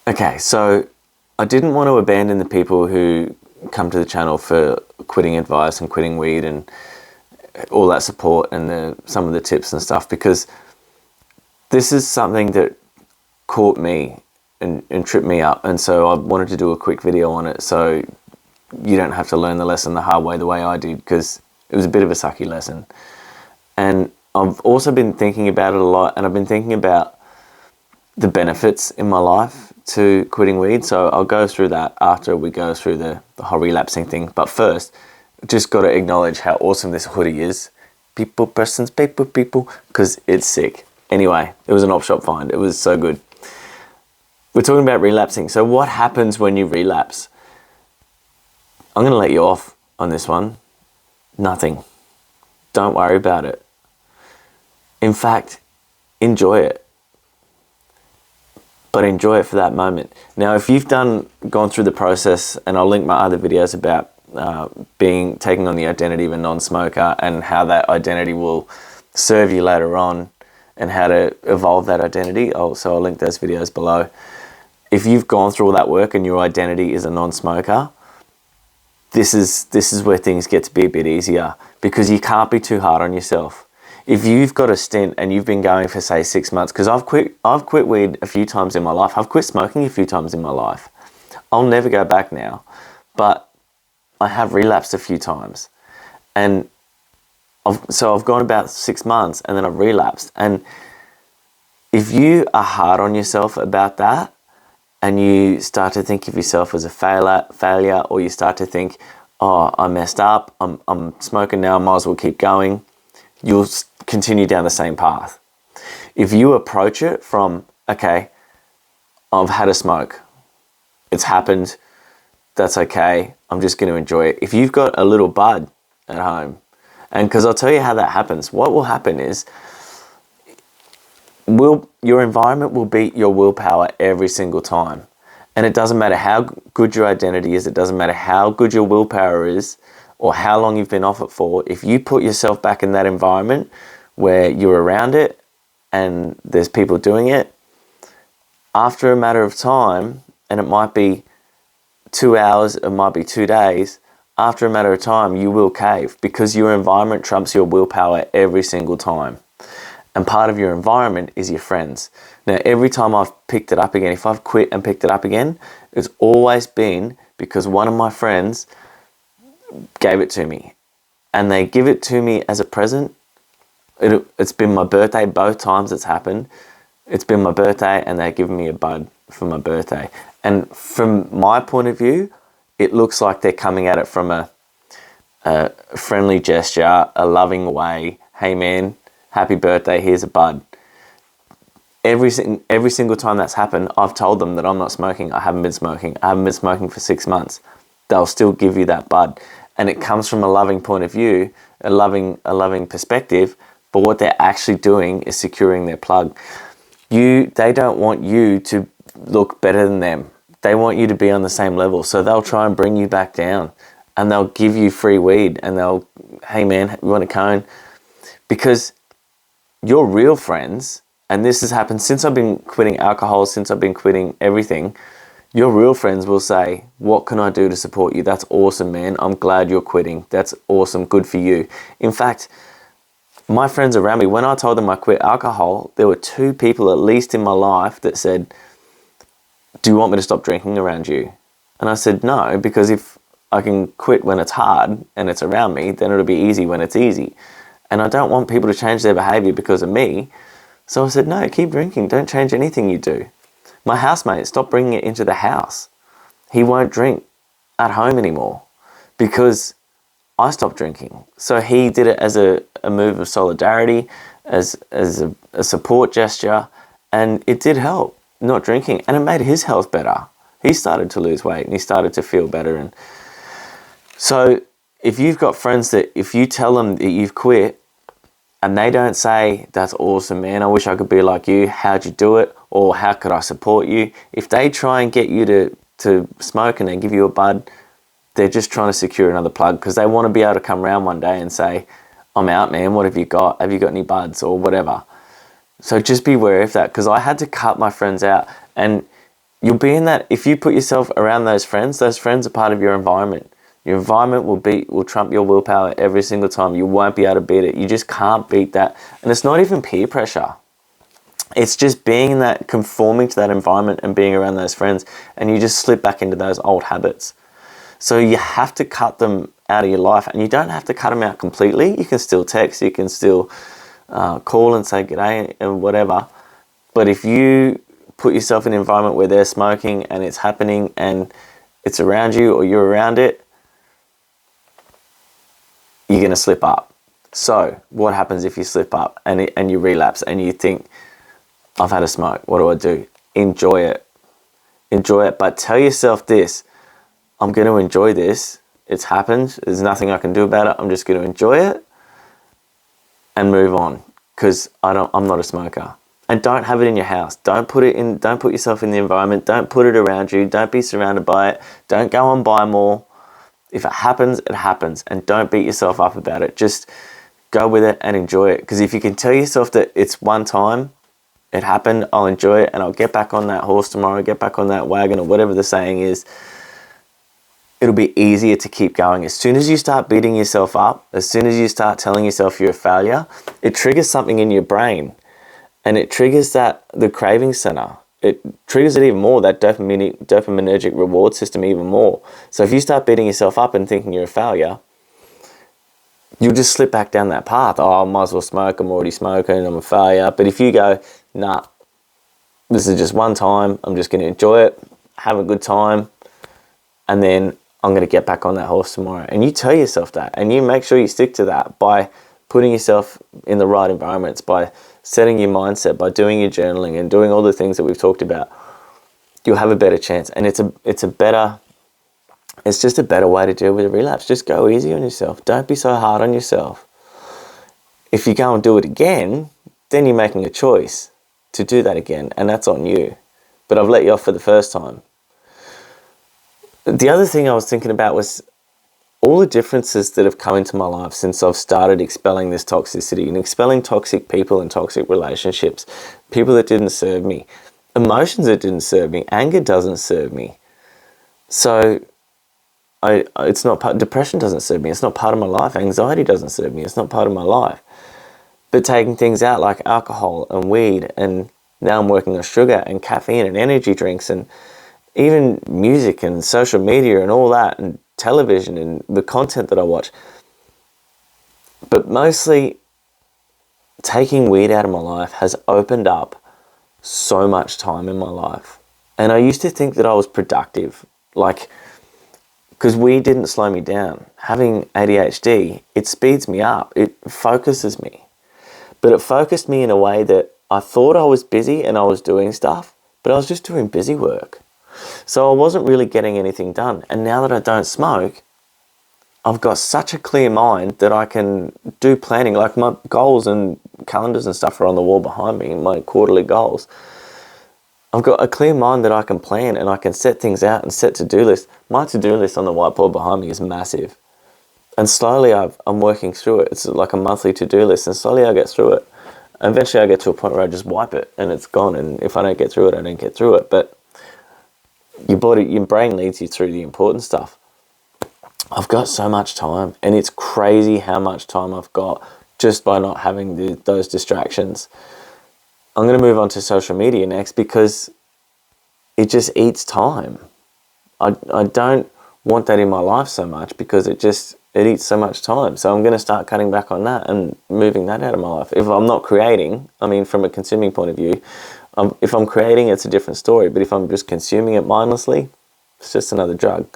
Okay, so I didn't want to abandon the people who come to the channel for quitting advice and quitting weed and all that support and some of the tips and stuff, because this is something that caught me and tripped me up, and so I wanted to do a quick video on it so you don't have to learn the lesson the hard way the way I did, because it was a bit of a sucky lesson. And I've also been thinking about it a lot, and I've been thinking about the benefits in my life to quitting weed. So I'll go through that after we go through the whole relapsing thing. But first, just got to acknowledge how awesome this hoodie is. People, persons, paper, people, because it's sick. Anyway, it was an op-shop find. It was so good. We're talking about relapsing. So what happens when you relapse? I'm going to let you off on this one. Nothing. Don't worry about it. In fact, enjoy it. But enjoy it for that moment. Now, if you've gone through the process, and I'll link my other videos about taking on the identity of a non-smoker and how that identity will serve you later on and how to evolve that identity. So I'll link those videos below. If you've gone through all that work and your identity is a non-smoker, this is where things get to be a bit easier, because you can't be too hard on yourself. If you've got a stint and you've been going for, say, 6 months, because I've quit weed a few times in my life. I've quit smoking a few times in my life. I'll never go back now, but I have relapsed a few times. And I've gone about 6 months and then I've relapsed. And if you are hard on yourself about that, and you start to think of yourself as a failure, or you start to think, oh, I messed up, I'm smoking now, I might as well keep going, you'll continue down the same path. If you approach it from, okay, I've had a smoke, it's happened, that's okay, I'm just going to enjoy it. If you've got a little bud at home, and because I'll tell you how that happens, what will happen is, your environment will beat your willpower every single time. And it doesn't matter how good your identity is, it doesn't matter how good your willpower is, or how long you've been off it for. If you put yourself back in that environment where you're around it and there's people doing it, after a matter of time, and it might be 2 hours, it might be 2 days, after a matter of time, you will cave, because your environment trumps your willpower every single time. And part of your environment is your friends. Now, every time I've picked it up again, if I've quit and picked it up again, it's always been because one of my friends gave it to me. And they give it to me as a present. It's been my birthday both times it's happened. It's been my birthday and they've given me a bud for my birthday. And from my point of view, it looks like they're coming at it from a friendly gesture, a loving way. Hey man, happy birthday, here's a bud. Every single time that's happened, I've told them that I'm not smoking. I haven't been smoking. I haven't been smoking for 6 months. They'll still give you that bud. And it comes from a loving point of view, a loving perspective, but what they're actually doing is securing their plug. They don't want you to look better than them. They want you to be on the same level. So they'll try and bring you back down, and they'll give you free weed, and they'll, hey man, you want a cone? Because your real friends, and this has happened since I've been quitting alcohol, since I've been quitting everything, your real friends will say, what can I do to support you? That's awesome, man. I'm glad you're quitting. That's awesome. Good for you. In fact, my friends around me, when I told them I quit alcohol, there were 2 people at least in my life that said, do you want me to stop drinking around you? And I said, no, because if I can quit when it's hard and it's around me, then it'll be easy when it's easy. And I don't want people to change their behavior because of me. So I said, no, keep drinking. Don't change anything you do. My housemate, stop bringing it into the house. He won't drink at home anymore because I stopped drinking. So he did it as a move of solidarity, as a support gesture, and it did help, not drinking. And it made his health better. He started to lose weight and he started to feel better. And so if you've got friends that if you tell them that you've quit and they don't say, that's awesome, man, I wish I could be like you, how'd you do it? Or how could I support you? If they try and get you to smoke and they give you a bud, they're just trying to secure another plug because they want to be able to come around one day and say, I'm out, man, what have you got? Have you got any buds or whatever? So just be wary of that, because I had to cut my friends out. And you'll be in that. If you put yourself around those friends are part of your environment. Your environment will trump your willpower every single time. You won't be able to beat it. You just can't beat that. And it's not even peer pressure. It's just being in that, conforming to that environment and being around those friends, and you just slip back into those old habits. So you have to cut them out of your life, and you don't have to cut them out completely. You can still text, you can still call and say g'day and whatever. But if you put yourself in an environment where they're smoking and it's happening and it's around you or you're around it, you're going to slip up. So what happens if you slip up and you relapse and you think, I've had a smoke, what do? Enjoy it. Enjoy it. But tell yourself this, I'm going to enjoy this. It's happened. There's nothing I can do about it. I'm just going to enjoy it and move on, because I'm not a smoker. And don't have it in your house. Don't put yourself in the environment. Don't put it around you. Don't be surrounded by it. Don't go and buy more. If it happens, it happens. And don't beat yourself up about it. Just go with it and enjoy it. Because if you can tell yourself that it's one time, it happened, I'll enjoy it, and I'll get back on that horse tomorrow, get back on that wagon, or whatever the saying is, it'll be easier to keep going. As soon as you start beating yourself up, as soon as you start telling yourself you're a failure, it triggers something in your brain. And it triggers the craving center. It triggers it even more, that dopaminergic reward system even more. So if you start beating yourself up and thinking you're a failure, you'll just slip back down that path. Oh, I might as well smoke. I'm already smoking. I'm a failure. But if you go, nah, this is just one time. I'm just going to enjoy it, have a good time, and then I'm going to get back on that horse tomorrow. And you tell yourself that, and you make sure you stick to that by putting yourself in the right environments, by setting your mindset, by doing your journaling and doing all the things that we've talked about. You'll have a better chance. And it's just a better way to deal with a relapse. Just go easy on yourself. Don't be so hard on yourself. If you go and do it again, then you're making a choice to do that again, and that's on you. But I've let you off for the first time. The other thing I was thinking about was all the differences that have come into my life since I've started expelling this toxicity and expelling toxic people and toxic relationships, people that didn't serve me, emotions that didn't serve me, anger doesn't serve me. So depression doesn't serve me. It's not part of my life. Anxiety doesn't serve me. It's not part of my life. But taking things out like alcohol and weed, and now I'm working on sugar and caffeine and energy drinks and even music and social media and all that, and television and the content that I watch. But mostly taking weed out of my life has opened up so much time in my life. And I used to think that I was productive, because weed didn't slow me down. Having ADHD, it speeds me up. It focuses me. But it focused me in a way that I thought I was busy and I was doing stuff, but I was just doing busy work. So I wasn't really getting anything done. And now that I don't smoke, I've got such a clear mind that I can do planning. Like my goals and calendars and stuff are on the wall behind me, my quarterly goals. I've got a clear mind that I can plan and I can set things out and set to-do lists. My to-do list on the whiteboard behind me is massive. And slowly I'm working through it. It's like a monthly to-do list, and slowly I get through it. And eventually I get to a point where I just wipe it and it's gone. And if I don't get through it, I don't get through it. But your brain leads you through the important stuff. I've got so much time, and it's crazy how much time I've got just by not having those distractions. I'm going to move on to social media next because it just eats time. I don't want that in my life so much because it eats so much time. So I'm going to start cutting back on that and moving that out of my life. If I'm not creating, from a consuming point of view, if I'm creating, it's a different story. But if I'm just consuming it mindlessly, it's just another drug.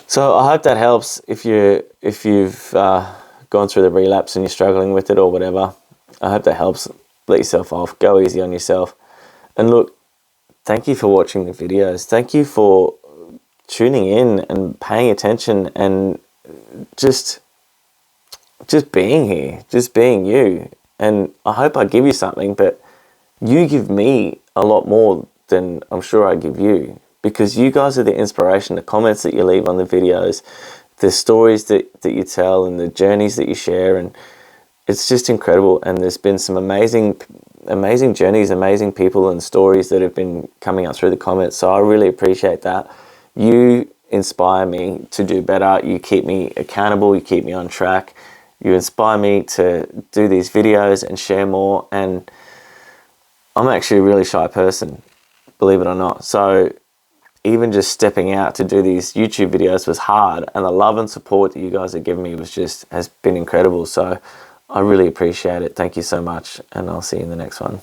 So I hope that helps if you've gone through the relapse and you're struggling with it or whatever. I hope that helps. Let yourself off. Go easy on yourself. And look, thank you for watching the videos. Thank you for tuning in and paying attention and just being here, just being you. And I hope I give you something, but you give me a lot more than I'm sure I give you, because you guys are the inspiration, the comments that you leave on the videos, the stories that you tell, and the journeys that you share, and it's just incredible. And there's been some amazing amazing journeys, amazing people and stories that have been coming up through the comments. So I really appreciate that. You inspire me to do better. You keep me accountable. You keep me on track. You inspire me to do these videos and share more. And I'm actually a really shy person, believe it or not. So even just stepping out to do these YouTube videos was hard, and the love and support that you guys have given me has been incredible. So I really appreciate it. Thank you so much, and I'll see you in the next one.